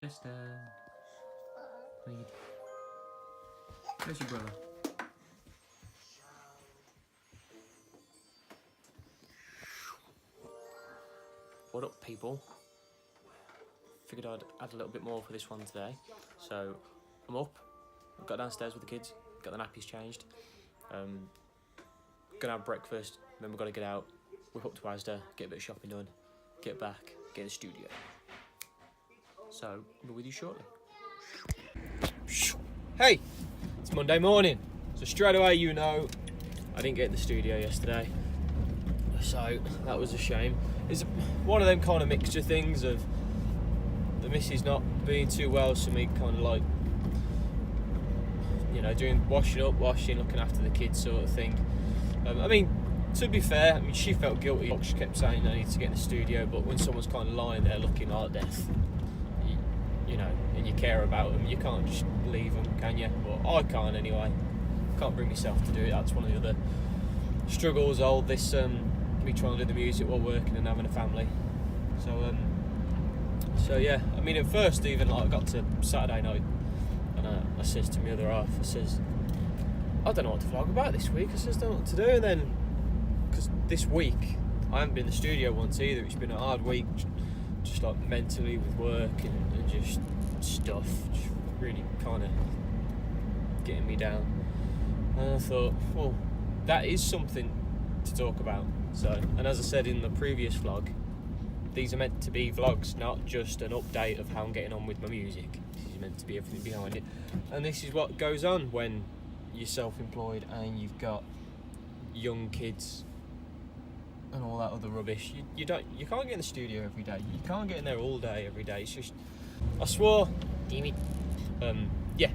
Esther. Where's your brother? What up, people? Figured I'd add a little bit more for this one today. So I'm up, I've got downstairs with the kids, got the nappies changed. Gonna have breakfast, then we've got to get out, whip up to Asda, get a bit of shopping done, get back, get in the studio. So I'll be with you shortly. Hey, it's Monday morning, so straight away you know I didn't get in the studio yesterday, so that was a shame. It's one of them kind of mixture things of the missus not being too well, so me kind of like, you know, doing washing, looking after the kids sort of thing. I mean, to be fair, she felt guilty. She kept saying I need to get in the studio, but when someone's kind of lying there looking like death, you know, and you care about them, you can't just leave them, can you? Well, I can't anyway. Can't bring myself to do it. That's one of the other struggles. Me trying to do the music while working and having a family. So yeah. I mean, at first, even like I got to Saturday night, and I says to my other half, I says, I don't know what to vlog about this week. I says, don't know what to do. And then, because this week I haven't been in the studio once either. It's been a hard week, just like mentally with work and just stuff, just really kind of getting me down. And I thought, well, that is something to talk about. So, and as I said in the previous vlog, these are meant to be vlogs, not just an update of how I'm getting on with my music. This is meant to be everything behind it. And this is what goes on when you're self-employed and you've got young kids and all that other rubbish. You can't get in the studio every day. You can't get in there all day every day. It's just, I swore, damn it. Yeah.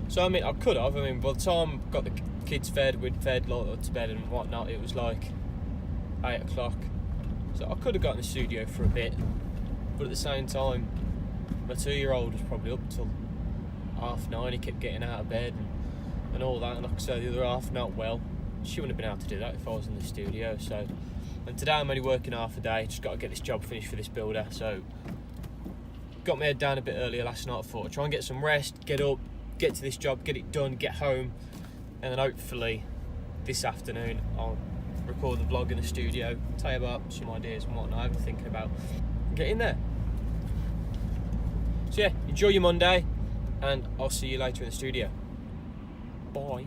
So I mean, I could have. I mean, by the time I got the kids fed, we'd fed like to bed and whatnot, it was like 8 o'clock. So I could have got in the studio for a bit, but at the same time, my 2-year-old was probably up till 9:30. He kept getting out of bed and all that, and like I said, the other half not well. She wouldn't have been able to do that if I was in the studio. So, and today I'm only working half a day. Just got to get this job finished for this builder. So, got my head down a bit earlier last night. I thought I'd try and get some rest, get up, get to this job, get it done, get home, and then hopefully this afternoon I'll record the vlog in the studio, tell you about some ideas and whatnot I've been thinking about, get in there. So yeah, enjoy your Monday, and I'll see you later in the studio. Bye.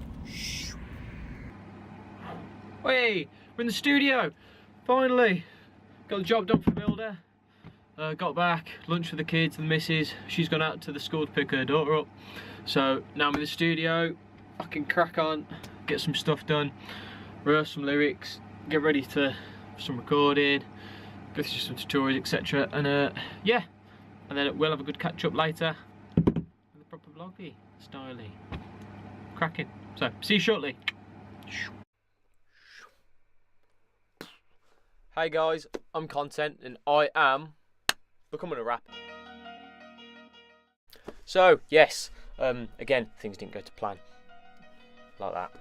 Hey, we're in the studio. Finally, got the job done for the builder. Got back, lunch for the kids and the missus. She's gone out to the school to pick her daughter up. So now I'm in the studio. I can crack on, get some stuff done, rehearse some lyrics, get ready for some recording, go through some tutorials, etc. And yeah, and then we'll have a good catch up later with a proper vloggy styley. Cracking. So see you shortly. Hey guys, I'm Content and I am becoming a rapper. So yes, again, things didn't go to plan like that.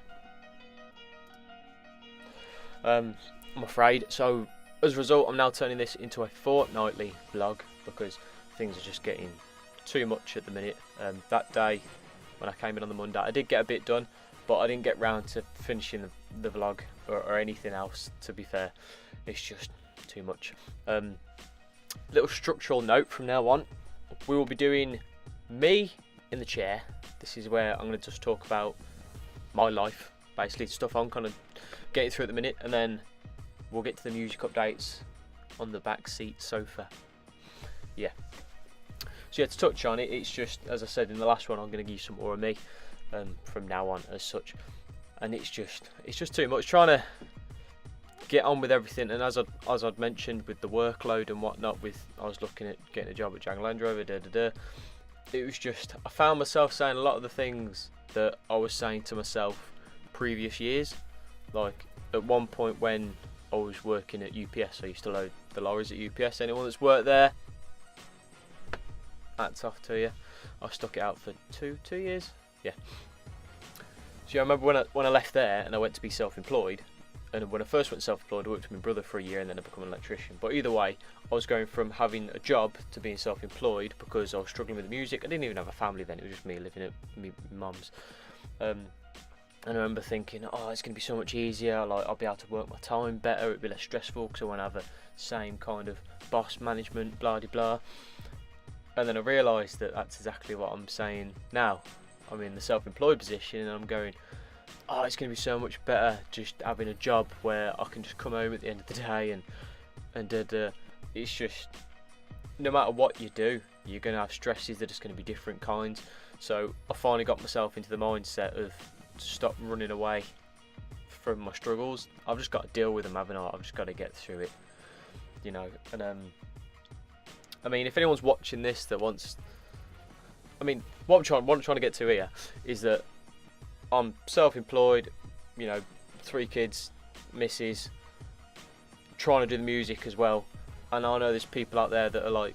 I'm afraid. So as a result, I'm now turning this into a fortnightly vlog because things are just getting too much at the minute. That day when I came in on the Monday, I did get a bit done, but I didn't get round to finishing the vlog or anything else, to be fair. It's just too much. Little structural note from now on, we will be doing me in the chair. This is where I'm going to just talk about my life, basically stuff I'm kind of getting through at the minute, and then we'll get to the music updates on the back seat sofa. Yeah. So yeah, to touch on it, it's just, as I said in the last one, I'm going to give you some more of me from now on as such, and it's just too much trying to get on with everything. And as I'd mentioned with the workload and whatnot, I was looking at getting a job at Jaguar Land Rover, it was just, I found myself saying a lot of the things that I was saying to myself previous years. Like at one point when I was working at UPS, I used to load the lorries at UPS. Anyone that's worked there, hats off to you. I stuck it out for two years. Yeah. So yeah, I remember when I left there and I went to be self-employed, And when I first went self-employed, I worked with my brother for a year and then I became an electrician. But either way, I was going from having a job to being self-employed because I was struggling with the music. I didn't even have a family then, it was just me living at my mum's. And I remember thinking, oh, it's going to be so much easier, like I'll be able to work my time better, it'll be less stressful because I won't have the same kind of boss management, blah de blah. And then I realised that that's exactly what I'm saying now. I'm in the self-employed position and I'm going, oh, it's going to be so much better just having a job where I can just come home at the end of the day and it's just, no matter what you do, you're going to have stresses that are just going to be different kinds. So I finally got myself into the mindset of stop running away from my struggles. I've just got to deal with them, haven't I? I've just got to get through it, you know. And I mean, if anyone's watching this that wants, I mean, what I'm trying to get to here is that I'm self-employed, you know, 3 kids, missus, trying to do the music as well. And I know there's people out there that are like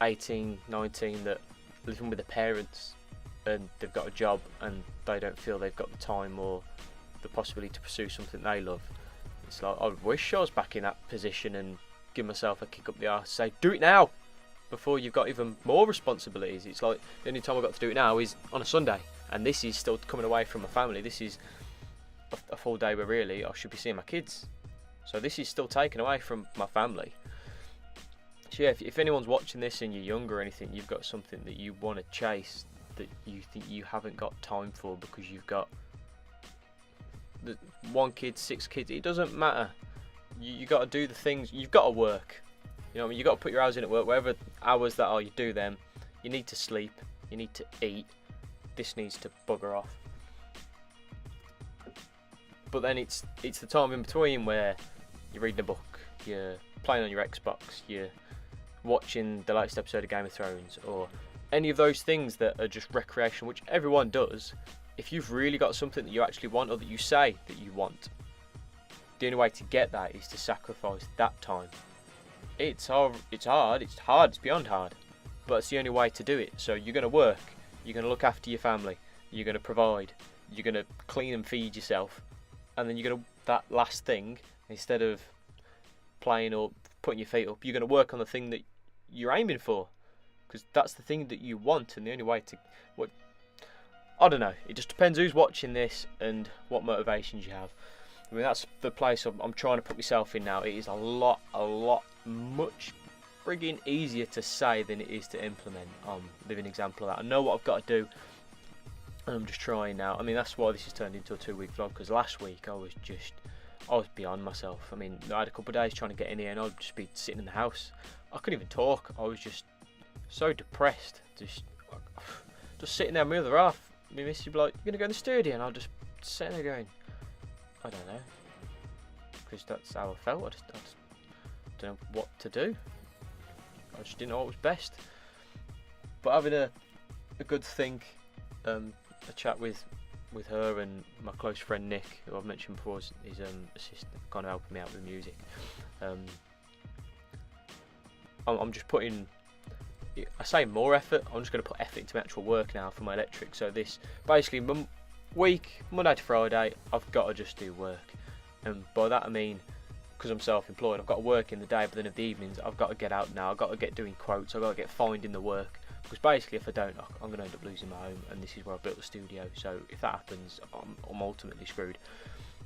18, 19 that living with their parents and they've got a job and they don't feel they've got the time or the possibility to pursue something they love. It's like, I wish I was back in that position and give myself a kick up the arse, say, do it now, before you've got even more responsibilities. It's like, the only time I've got to do it now is on a Sunday, and this is still coming away from my family. This is a full day where really I should be seeing my kids. So this is still taken away from my family. So yeah, if anyone's watching this and you're younger or anything, you've got something that you want to chase that you think you haven't got time for because you've got 1 kid, 6 kids, it doesn't matter. You got to do the things, you've got to work. You know what I mean? You've got to put your hours in at work, whatever hours that are, you do them. You need to sleep, you need to eat. This needs to bugger off. But then it's the time in between where you're reading a book, you're playing on your Xbox, you're watching the latest episode of Game of Thrones, or any of those things that are just recreation, which everyone does. If you've really got something that you actually want or that you say that you want, the only way to get that is to sacrifice that time. It's hard, it's beyond hard, but it's the only way to do it. So you're going to work, you're going to look after your family, you're going to provide, you're going to clean and feed yourself, and then you're going to, that last thing, instead of playing or putting your feet up, you're going to work on the thing that you're aiming for, because that's the thing that you want. And the only way to, what, I don't know, it just depends who's watching this and what motivations you have. I mean, that's the place I'm trying to put myself in now. It is a lot much frigging easier to say than it is to implement. I'm a living example of that. I know what I've got to do, and I'm just trying now. I mean, that's why this has turned into a 2-week vlog, because last week I was beyond myself. I mean, I had a couple of days trying to get in here and I'd just be sitting in the house. I couldn't even talk. I was just so depressed. Just sitting there, my other half, my missus would be like, "You're going to go in the studio?" And I'll just sitting there going, I don't know, because that's how I felt. I just don't know what to do. I just didn't know what was best. But having a good think, a chat with her and my close friend Nick, who I've mentioned before, is assistant, kind of helping me out with music. I'm just putting, I say more effort, I'm just going to put effort into my actual work now for my electric. So this, basically, week, Monday to Friday, I've got to just do work. And by that I mean, because I'm self-employed, I've got to work in the day, but then of the evenings, I've got to get out now, I've got to get doing quotes, I've got to get finding the work. Because basically, if I don't, I'm going to end up losing my home, and this is where I built the studio. So if that happens, I'm ultimately screwed.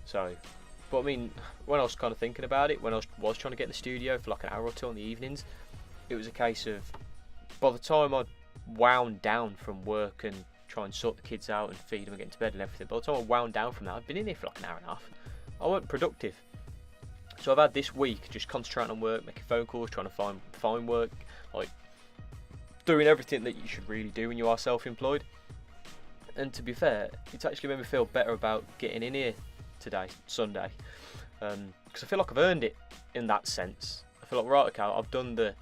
So, but I mean, when I was kind of thinking about it, when I was trying to get in the studio for like an hour or 2 on the evenings, it was a case of, by the time I'd wound down from work and try and sort the kids out and feed them and get into bed and everything, by the time I wound down from that, I'd been in here for like an hour and a half. I wasn't productive. So I've had this week just concentrating on work, making phone calls, trying to find work, like doing everything that you should really do when you are self-employed. And to be fair, it's actually made me feel better about getting in here today, Sunday, because I feel like I've earned it in that sense. I feel like, right, okay, I've done the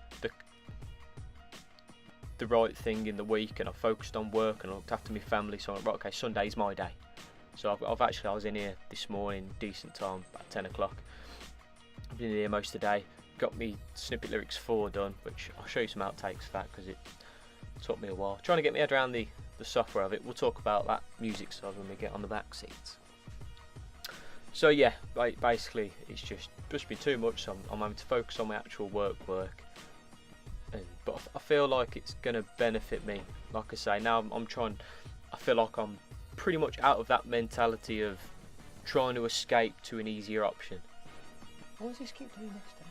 right thing in the week, and I've focused on work and I looked after my family. So I'm like, right, okay, Sunday's my day. So I was in here this morning, decent time, about 10 o'clock. I've been in here most of the day. Got me Snippet Lyrics 4 done, which I'll show you some outtakes for that, because it took me a while. Trying to get my head around the software of it. We'll talk about that music side when we get on the back seats. So yeah, basically it's just been too much. So I'm having to focus on my actual work, but I feel like it's going to benefit me. Like I say, now I feel like I'm pretty much out of that mentality of trying to escape to an easier option. Why does this keep doing this today?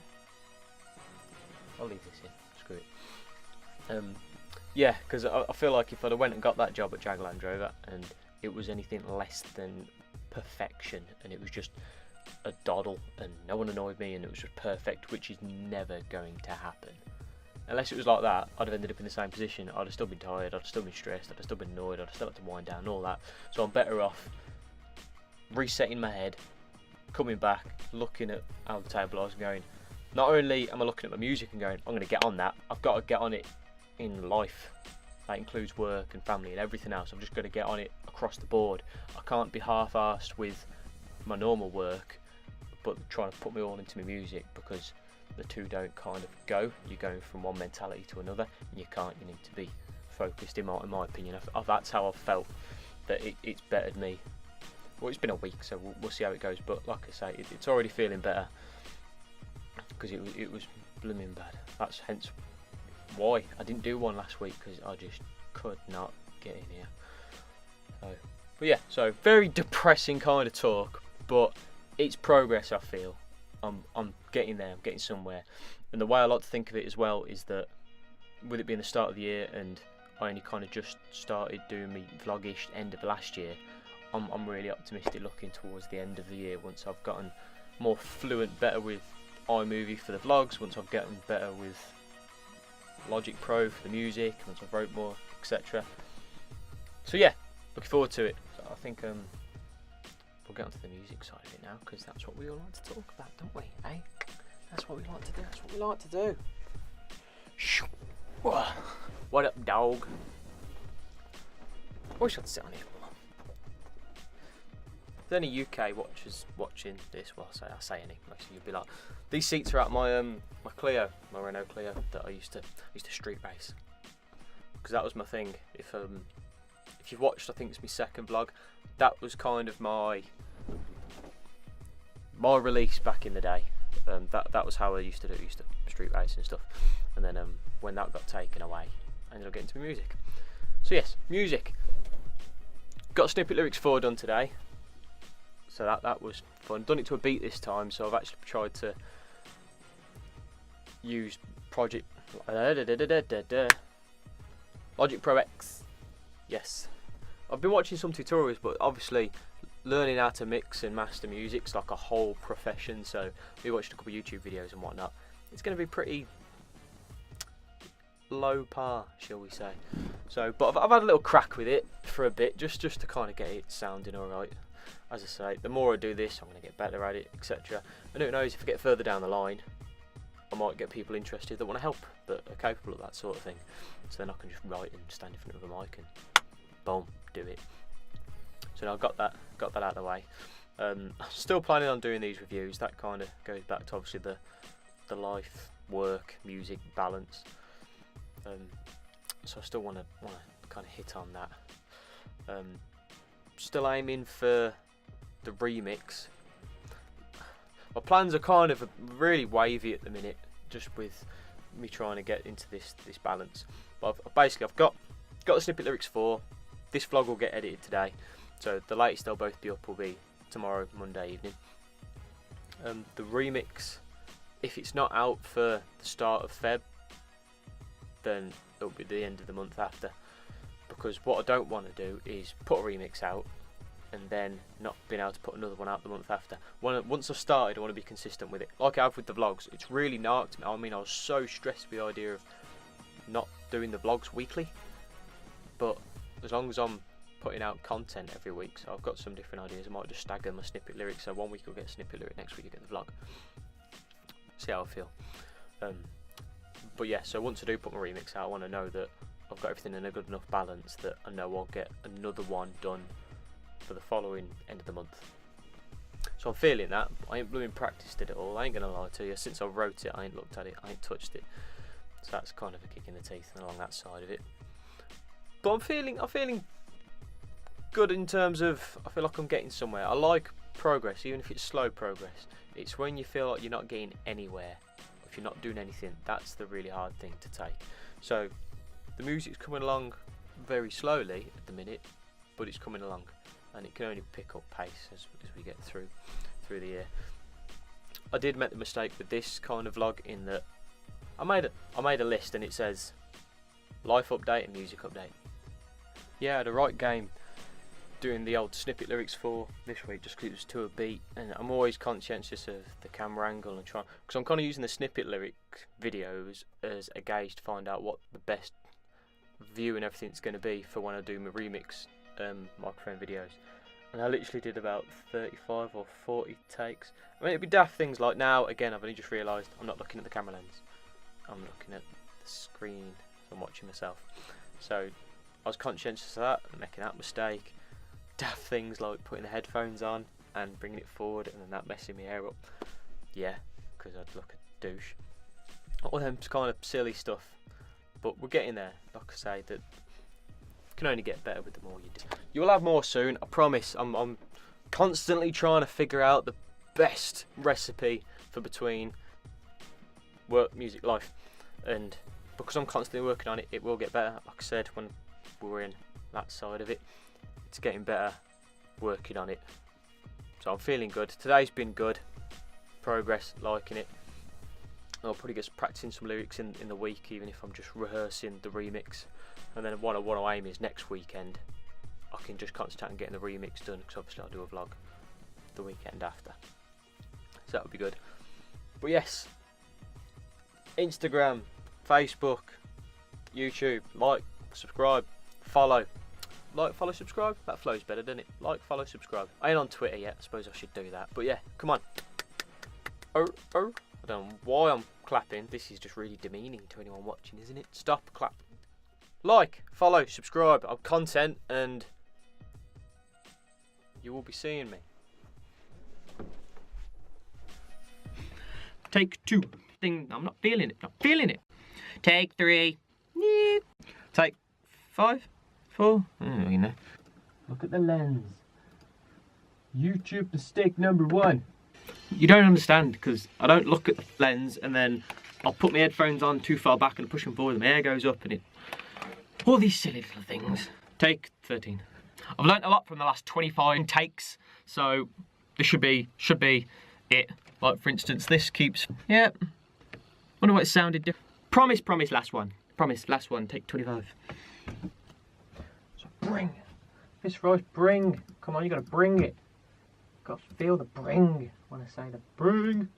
I'll leave this in, screw it. Yeah, because I feel like if I'd have went and got that job at Jag Land Rover and it was anything less than perfection and it was just a doddle and no one annoyed me and it was just perfect, which is never going to happen. Unless it was like that, I'd have ended up in the same position. I'd have still been tired, I'd have still been stressed, I'd have still been annoyed, I'd have still had to wind down and all that. So I'm better off resetting my head, coming back, looking at how the table I was going. Not only am I looking at my music and going, I'm going to get on that, I've got to get on it in life. That includes work and family and everything else. I've just got to get on it across the board. I can't be half-arsed with my normal work, but trying to put me all into my music, because the two don't kind of go. You're going from one mentality to another, and you need to be focused. In my opinion, that's how I've felt that it's bettered me. Well, it's been a week, so we'll see how it goes. But like I say, it's already feeling better, because it was blooming bad. That's hence why I didn't do one last week, because I just could not get in here. So very depressing kind of talk, but it's progress. I feel I'm getting there. I'm getting somewhere. And the way I like to think of it as well is that, with it being the start of the year and I only kind of just started doing me vlogish end of last year, I'm really optimistic looking towards the end of the year, once I've gotten more fluent, better with iMovie for the vlogs, once I've gotten better with Logic Pro for the music, once I've wrote more, etc. So yeah, looking forward to it. So I think we'll get onto the music side of it now, because that's what we all like to talk about, don't we? Eh? That's what we like to do. That's what we like to do. What up, dog? Why should I sit on here? If there's any UK watchers watching this, well, I say any, most of you'll be like, these seats are at my my Clio, my Renault Clio that I used to street race, because that was my thing. If you've watched, I think it's my second vlog, that was kind of my release back in the day. That was how I used to do it. I used to street race and stuff, and then when that got taken away, I ended up getting into music. So yes, music. Got Snippet Lyrics 4 done today, so that was fun. Done it to a beat this time, so I've actually tried to use Logic Pro X. Yes, I've been watching some tutorials, but obviously learning how to mix and master music's like a whole profession. So we watched a couple of YouTube videos and whatnot. It's going to be pretty low par, shall we say. So, but I've had a little crack with it for a bit, just to kind of get it sounding alright. As I say, the more I do this, I'm going to get better at it, etc. And who knows, if I get further down the line, I might get people interested that want to help, that are capable of that sort of thing. So then I can just write and stand in front of a mic and boom, do it. So now I've got that out of the way. I'm still planning on doing these reviews. That kind of goes back to obviously the life, work, music balance. So I still want to kind of hit on that. Still aiming for the remix. My plans are kind of really wavy at the minute, just with me trying to get into this balance. But I've got the Snippet Lyrics 4. This vlog will get edited today, so the latest they'll both be up will be tomorrow, Monday evening. The remix, if it's not out for the start of Feb, then it'll be the end of the month after. Because what I don't want to do is put a remix out and then not being able to put another one out the month after. Once I've started, I want to be consistent with it. Like I have with the vlogs, it's really narked me. I mean, I was so stressed with the idea of not doing the vlogs weekly. But as long as I'm putting out content every week, so I've got some different ideas. I might just stagger my snippet lyrics, so one week you'll get a snippet lyric, next week you get the vlog. See how I feel. But yeah, so once I do put my remix out, I want to know that I've got everything in a good enough balance that I know I'll get another one done for the following end of the month. So I'm feeling that. I ain't blooming practiced it at all, I ain't gonna lie to you. Since I wrote it, I ain't looked at it, I ain't touched it. So that's kind of a kick in the teeth and along that side of it. But I'm feeling good in terms of, I feel like I'm getting somewhere. I like progress, even if it's slow progress. It's when you feel like you're not getting anywhere, if you're not doing anything, that's the really hard thing to take. So the music's coming along very slowly at the minute, but it's coming along, and it can only pick up pace as we get through the year. I did make the mistake with this kind of vlog in that I made a list and it says life update and music update. Yeah, I had a right game doing the old snippet lyrics for this week just because it was to a beat, and I'm always conscientious of the camera angle and trying, because I'm kind of using the snippet lyric videos as a gauge to find out what the best view and everything's going to be for when I do my remix microphone videos. And I literally did about 35 or 40 takes. I mean, it'd be daft things like now, again, I've only just realised I'm not looking at the camera lens. I'm looking at the screen, so I'm watching myself. So I was conscientious of that, making that mistake. Daft things like putting the headphones on and bringing it forward and then that messing my hair up. Yeah, because I'd look a douche. All them kind of silly stuff. But we're getting there. Like I say, that can only get better with the more you do. You'll have more soon, I promise. I'm constantly trying to figure out the best recipe for between work, music, life, and because I'm constantly working on it, it will get better. Like I said, when we were in that side of it, it's getting better, working on it. So I'm feeling good. Today's been good. Progress, liking it. I'll probably get practicing some lyrics in the week, even if I'm just rehearsing the remix. And then what I want to aim is next weekend I can just concentrate on getting the remix done, because obviously I'll do a vlog the weekend after. So that would be good. But yes, Instagram, Facebook, YouTube, like, subscribe, follow. Like, follow, subscribe. That flows better, doesn't it? Like, follow, subscribe. I ain't on Twitter yet. I suppose I should do that. But yeah, come on. I don't know why I'm clapping. This is just really demeaning to anyone watching, isn't it? Stop, clap. Like, follow, subscribe. I'm content, and you will be seeing me. Take 2. I'm not feeling it. Not feeling it. Take 3. Take 5. 4. You know. Look at the lens. YouTube mistake number 1. You don't understand, because I don't look at the lens and then I'll put my headphones on too far back and push them forward and my hair goes up and it... all these silly little things. Take 13. I've learnt a lot from the last 25 takes, so this should be it. Like, for instance, this keeps... yeah. Wonder what it sounded different. Promise, last one. Promise, last one, take 25. So bring. This rice, bring. Come on, you gotta bring it. Got to feel the bring when I say the bring.